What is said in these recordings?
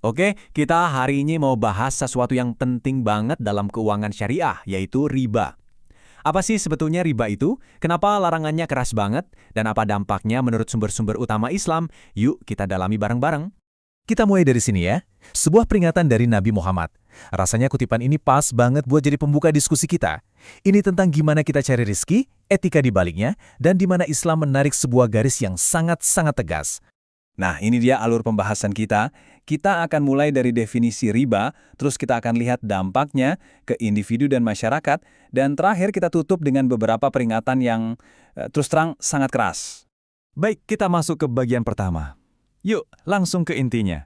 Oke, kita hari ini mau bahas sesuatu yang penting banget dalam keuangan syariah, yaitu riba. Apa sih sebetulnya riba itu? Kenapa larangannya keras banget? Dan apa dampaknya menurut sumber-sumber utama Islam? Yuk kita dalami bareng-bareng. Kita mulai dari sini ya. Sebuah peringatan dari Nabi Muhammad. Rasanya kutipan ini pas banget buat jadi pembuka diskusi kita. Ini tentang gimana kita cari rizki, etika di baliknya, dan di mana Islam menarik sebuah garis yang sangat-sangat tegas. Nah, ini dia alur pembahasan kita. Kita akan mulai dari definisi riba, terus kita akan lihat dampaknya ke individu dan masyarakat, dan terakhir kita tutup dengan beberapa peringatan yang terus terang sangat keras. Baik, kita masuk ke bagian pertama. Yuk, langsung ke intinya.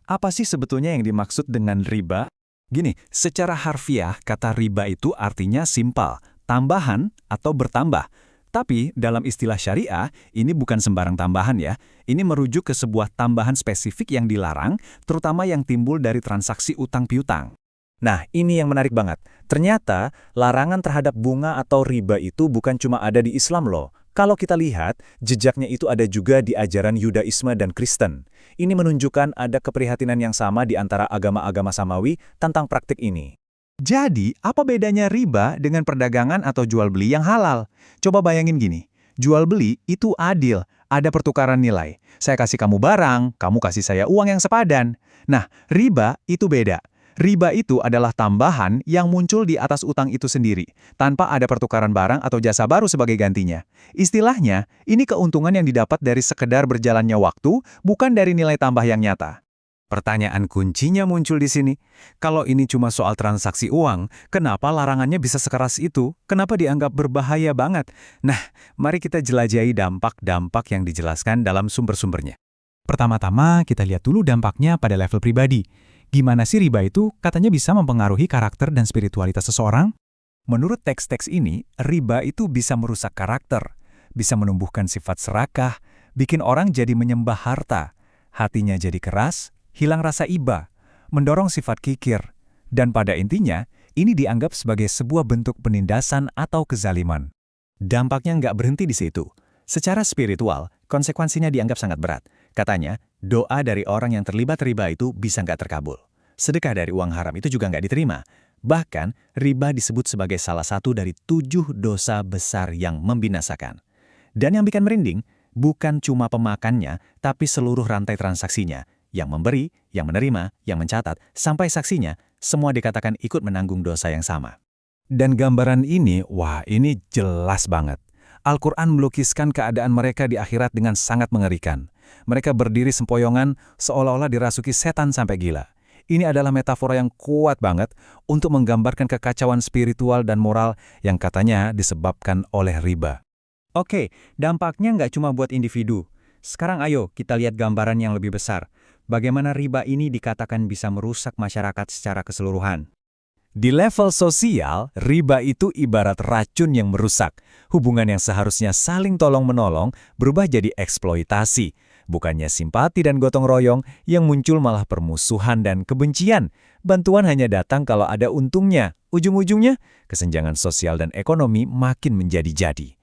Apa sih sebetulnya yang dimaksud dengan riba? Gini, secara harfiah, kata riba itu artinya simpel, tambahan atau bertambah. Tapi dalam istilah syariah, ini bukan sembarang tambahan ya. Ini merujuk ke sebuah tambahan spesifik yang dilarang, terutama yang timbul dari transaksi utang piutang. Nah, ini yang menarik banget. Ternyata, larangan terhadap bunga atau riba itu bukan cuma ada di Islam loh. Kalau kita lihat, jejaknya itu ada juga di ajaran Yudaisme dan Kristen. Ini menunjukkan ada keprihatinan yang sama di antara agama-agama samawi tentang praktik ini. Jadi, apa bedanya riba dengan perdagangan atau jual-beli yang halal? Coba bayangin gini, jual-beli itu adil, ada pertukaran nilai. Saya kasih kamu barang, kamu kasih saya uang yang sepadan. Nah, riba itu beda. Riba itu adalah tambahan yang muncul di atas utang itu sendiri, tanpa ada pertukaran barang atau jasa baru sebagai gantinya. Istilahnya, ini keuntungan yang didapat dari sekedar berjalannya waktu, bukan dari nilai tambah yang nyata. Pertanyaan kuncinya muncul di sini. Kalau ini cuma soal transaksi uang, kenapa larangannya bisa sekeras itu? Kenapa dianggap berbahaya banget? Nah, mari kita jelajahi dampak-dampak yang dijelaskan dalam sumber-sumbernya. Pertama-tama, kita lihat dulu dampaknya pada level pribadi. Gimana sih riba itu katanya bisa mempengaruhi karakter dan spiritualitas seseorang? Menurut teks-teks ini, riba itu bisa merusak karakter, bisa menumbuhkan sifat serakah, bikin orang jadi menyembah harta, hatinya jadi keras, hilang rasa iba, mendorong sifat kikir, dan pada intinya, ini dianggap sebagai sebuah bentuk penindasan atau kezaliman. Dampaknya nggak berhenti di situ. Secara spiritual, konsekuensinya dianggap sangat berat. Katanya, doa dari orang yang terlibat riba itu bisa nggak terkabul. Sedekah dari uang haram itu juga nggak diterima. Bahkan, riba disebut sebagai salah satu dari 7 dosa besar yang membinasakan. Dan yang bikin merinding, bukan cuma pemakannya, tapi seluruh rantai transaksinya. Yang memberi, yang menerima, yang mencatat, sampai saksinya, semua dikatakan ikut menanggung dosa yang sama. Dan gambaran ini, wah ini jelas banget. Al-Quran melukiskan keadaan mereka di akhirat dengan sangat mengerikan. Mereka berdiri sempoyongan seolah-olah dirasuki setan sampai gila. Ini adalah metafora yang kuat banget untuk menggambarkan kekacauan spiritual dan moral yang katanya disebabkan oleh riba. Oke, dampaknya nggak cuma buat individu. Sekarang ayo kita lihat gambaran yang lebih besar. Bagaimana riba ini dikatakan bisa merusak masyarakat secara keseluruhan. Di level sosial, riba itu ibarat racun yang merusak. Hubungan yang seharusnya saling tolong-menolong berubah jadi eksploitasi. Bukannya simpati dan gotong royong, yang muncul malah permusuhan dan kebencian. Bantuan hanya datang kalau ada untungnya. Ujung-ujungnya, kesenjangan sosial dan ekonomi makin menjadi-jadi.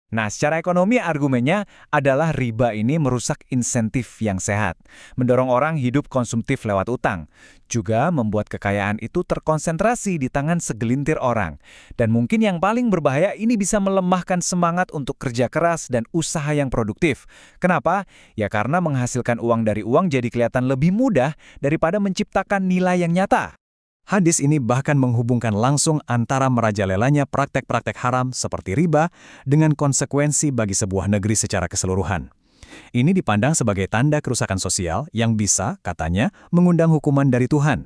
Nah, secara ekonomi argumennya adalah riba ini merusak insentif yang sehat, mendorong orang hidup konsumtif lewat utang, juga membuat kekayaan itu terkonsentrasi di tangan segelintir orang. Dan mungkin yang paling berbahaya ini bisa melemahkan semangat untuk kerja keras dan usaha yang produktif. Kenapa? Ya karena menghasilkan uang dari uang jadi kelihatan lebih mudah daripada menciptakan nilai yang nyata. Hadis ini bahkan menghubungkan langsung antara merajalelanya praktek-praktek haram seperti riba dengan konsekuensi bagi sebuah negeri secara keseluruhan. Ini dipandang sebagai tanda kerusakan sosial yang bisa, katanya, mengundang hukuman dari Tuhan.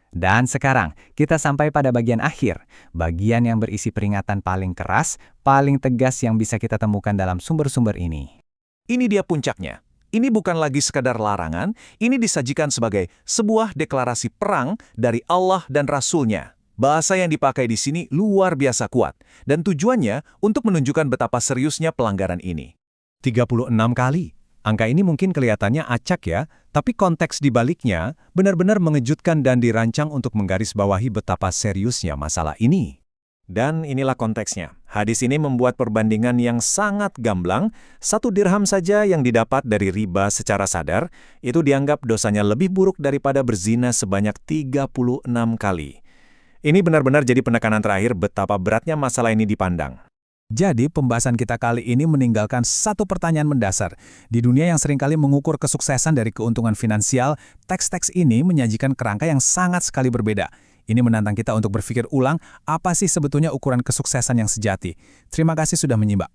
Dan sekarang, kita sampai pada bagian akhir, bagian yang berisi peringatan paling keras, paling tegas yang bisa kita temukan dalam sumber-sumber ini. Ini dia puncaknya. Ini bukan lagi sekadar larangan, ini disajikan sebagai sebuah deklarasi perang dari Allah dan Rasul-Nya. Bahasa yang dipakai di sini luar biasa kuat, dan tujuannya untuk menunjukkan betapa seriusnya pelanggaran ini. 36 kali. Angka ini mungkin kelihatannya acak ya, tapi konteks di baliknya benar-benar mengejutkan dan dirancang untuk menggarisbawahi betapa seriusnya masalah ini. Dan inilah konteksnya. Hadis ini membuat perbandingan yang sangat gamblang. 1 dirham saja yang didapat dari riba secara sadar, itu dianggap dosanya lebih buruk daripada berzina sebanyak 36 kali. Ini benar-benar jadi penekanan terakhir betapa beratnya masalah ini dipandang. Jadi, pembahasan kita kali ini meninggalkan satu pertanyaan mendasar. Di dunia yang seringkali mengukur kesuksesan dari keuntungan finansial, teks-teks ini menyajikan kerangka yang sangat sekali berbeda. Ini menantang kita untuk berpikir ulang, apa sih sebetulnya ukuran kesuksesan yang sejati? Terima kasih sudah menyimak.